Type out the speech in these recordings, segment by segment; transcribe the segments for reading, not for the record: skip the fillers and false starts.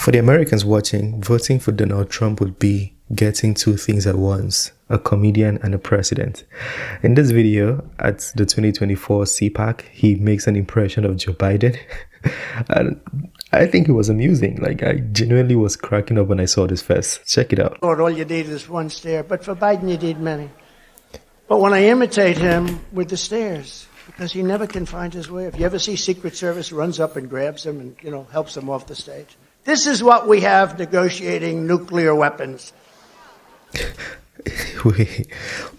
For the Americans watching, voting for Donald Trump would be getting two things at once, a comedian and a president. In this video, at the 2024 CPAC, he makes an impression of Joe Biden. And I think it was amusing. Like, I genuinely was cracking up when I saw this first. Check it out. Lord, all you need is one stare, but for Biden you need many. But when I imitate him with the stairs, because he never can find his way. If you ever see Secret Service runs up and grabs him and, helps him off the stage. This is what we have negotiating nuclear weapons.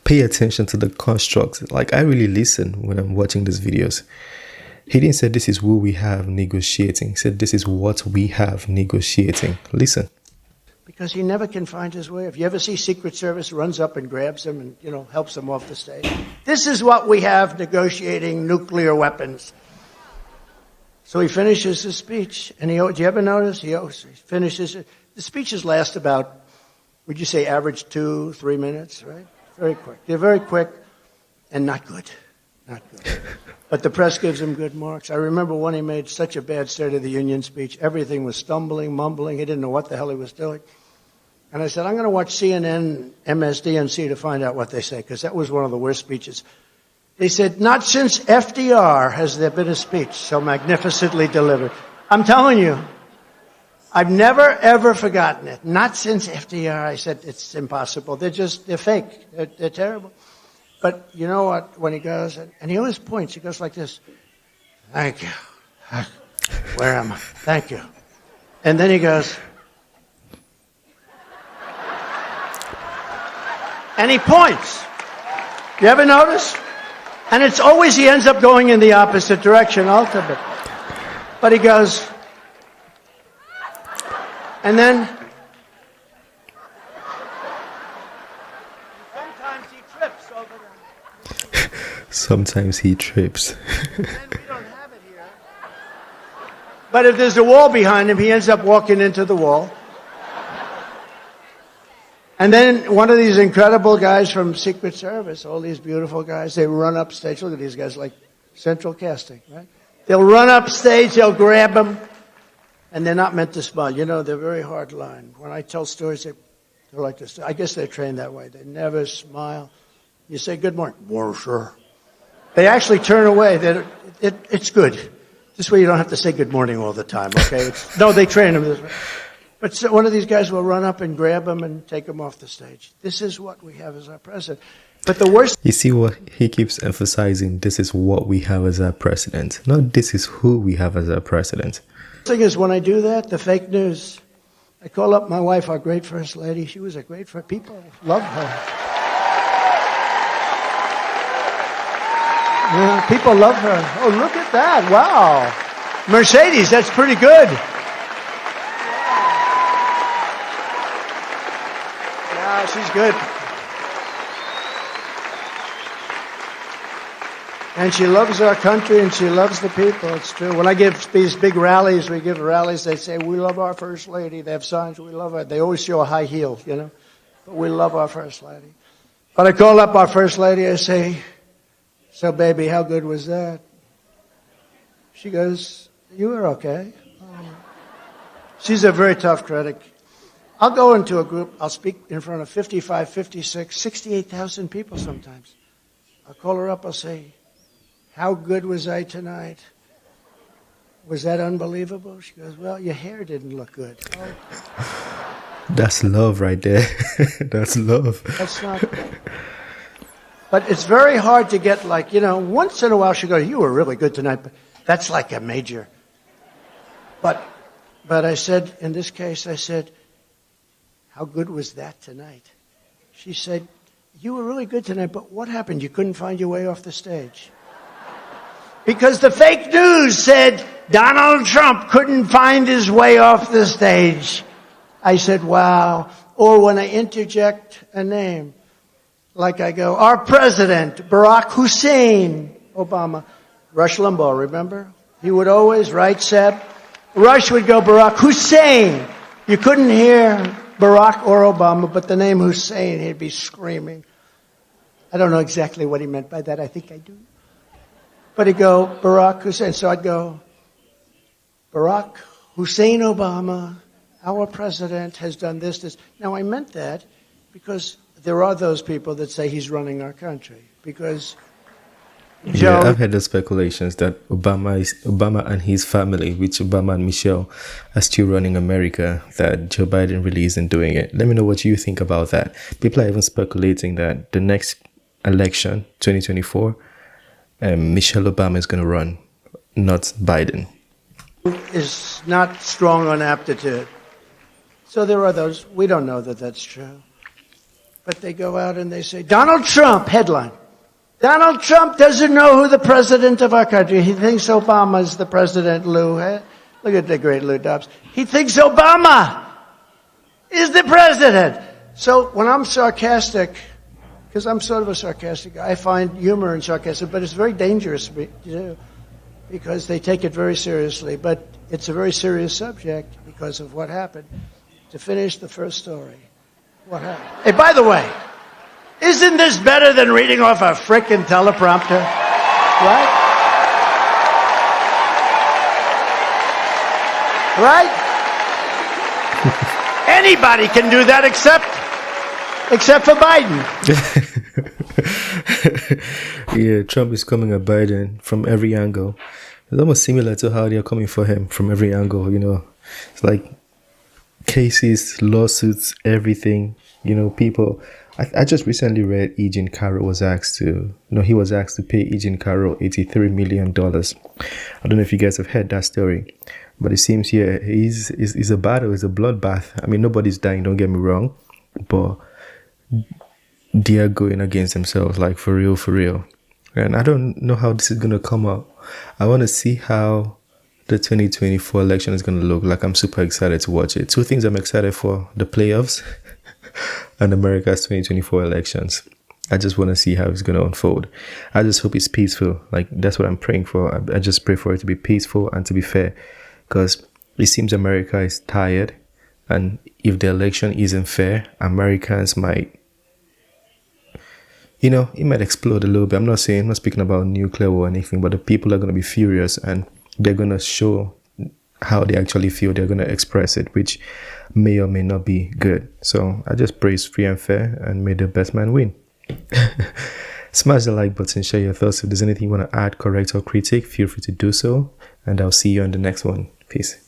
Pay attention to the constructs. Like, I really listen when I'm watching these videos. He didn't say this is who we have negotiating. He said this is what we have negotiating. Listen. Because he never can find his way. If you ever see Secret Service runs up and grabs him and, helps him off the stage. This is what we have negotiating nuclear weapons. So he finishes his speech, and do you ever notice? He finishes it. The speeches last about, would you say average 2-3 minutes, right? Very quick. They're very quick and not good. Not good. But the press gives him good marks. I remember when he made such a bad State of the Union speech. Everything was stumbling, mumbling. He didn't know what the hell he was doing. And I said, I'm going to watch CNN, MSDNC to find out what they say, because that was one of the worst speeches. They said, not since FDR has there been a speech so magnificently delivered. I'm telling you, I've never, ever forgotten it. Not since FDR. I said, it's impossible. They're fake. They're terrible. But you know what? When he goes, and he always points, he goes like this. Thank you. Where am I? Thank you. And then he goes. And he points. You ever notice? And it's always he ends up going in the opposite direction ultimately. But he goes. And then. Sometimes he trips over them. Sometimes he trips. And we don't have it here. But if there's a wall behind him, he ends up walking into the wall. And then one of these incredible guys from Secret Service, all these beautiful guys, they run up stage. Look at these guys like central casting, right? They'll run up stage, they'll grab them, and they're not meant to smile. They're very hard line. When I tell stories, they're like this. I guess they're trained that way. They never smile. You say, good morning. Well, sure. They actually turn away. It's good. This way you don't have to say good morning all the time, okay? No, they train them this way. But one of these guys will run up and grab him and take him off the stage. This is what we have as our president. But the worst... You see what he keeps emphasizing? This is what we have as our president. Not this is who we have as our president. The thing is, when I do that, the fake news, I call up my wife, our great first lady. She was a great first... People love her. Yeah, people love her. Oh, look at that. Wow. Mercedes, that's pretty good. She's good. And she loves our country and she loves the people. It's true. When I give these big rallies, we give rallies, they say, we love our First Lady. They have signs, we love her. They always show a high heel, But we love our First Lady. But I call up our First Lady, I say, so baby, how good was that? She goes, you were okay. She's a very tough critic. I'll go into a group, I'll speak in front of 55, 56, 68,000 people sometimes. I'll call her up, I'll say, how good was I tonight? Was that unbelievable? She goes, well, your hair didn't look good. Oh. That's love right there. That's love. That's not... But it's very hard to get once in a while she goes, you were really good tonight, but that's like a major. But I said, in this case, I said, how good was that tonight? She said, you were really good tonight, but what happened? You couldn't find your way off the stage. Because the fake news said Donald Trump couldn't find his way off the stage. I said, wow. Or when I interject a name, like I go, our president, Barack Hussein Obama. Rush Limbaugh, remember? He would always, right, Seb? Rush would go, Barack Hussein. You couldn't hear Barack or Obama, but the name Hussein, he'd be screaming. I don't know exactly what he meant by that. I think I do. But he'd go, Barack Hussein. So I'd go, Barack Hussein Obama, our president has done this. Now, I meant that because there are those people that say he's running our country. Because Yeah, I've heard the speculations that Obama and his family, which Obama and Michelle, are still running America, that Joe Biden really isn't doing it. Let me know what you think about that. People are even speculating that the next election, 2024, Michelle Obama is going to run, not Biden. is not strong on aptitude. So there are those, we don't know that that's true. But they go out and they say, Donald Trump, headline. Donald Trump doesn't know who the president of our country. He thinks Obama's the president, Lou. Look at the great Lou Dobbs. He thinks Obama is the president. So when I'm sarcastic, because I'm sort of a sarcastic guy, I find humor in sarcasm, but it's very dangerous to do because they take it very seriously. But it's a very serious subject because of what happened. To finish the first story, what happened? Hey, by the way, isn't this better than reading off a frickin' teleprompter? Right? Right? Anybody can do that except for Biden. Yeah, Trump is coming at Biden from every angle. It's almost similar to how they're coming for him from every angle, you know. It's like cases, lawsuits, everything, you know, people. I just recently read Eugene Carroll was asked to, he was asked to pay Eugene Carroll $83 million. I don't know if you guys have heard that story, but it seems here it's a battle, it's a bloodbath. I mean, nobody's dying, don't get me wrong, but they are going against themselves, like for real, for real. And I don't know how this is going to come out. I want to see how the 2024 election is going to look. Like, I'm super excited to watch it. Two things I'm excited for: the playoffs and America's 2024 elections. I just want to see how it's going to unfold. I just hope it's peaceful. Like, that's what I'm praying for. I just pray for it to be peaceful and to be fair, because it seems America is tired, and if the election isn't fair, Americans might, it might explode a little bit. I'm not speaking about nuclear war or anything, but the people are going to be furious and they're going to show how they actually feel. They're going to express it, which may or may not be good. So I just pray it's free and fair, and may the best man win. Smash the like button, share your thoughts. If there's anything you want to add, correct, or critique, feel free to do so. And I'll see you on the next one. Peace.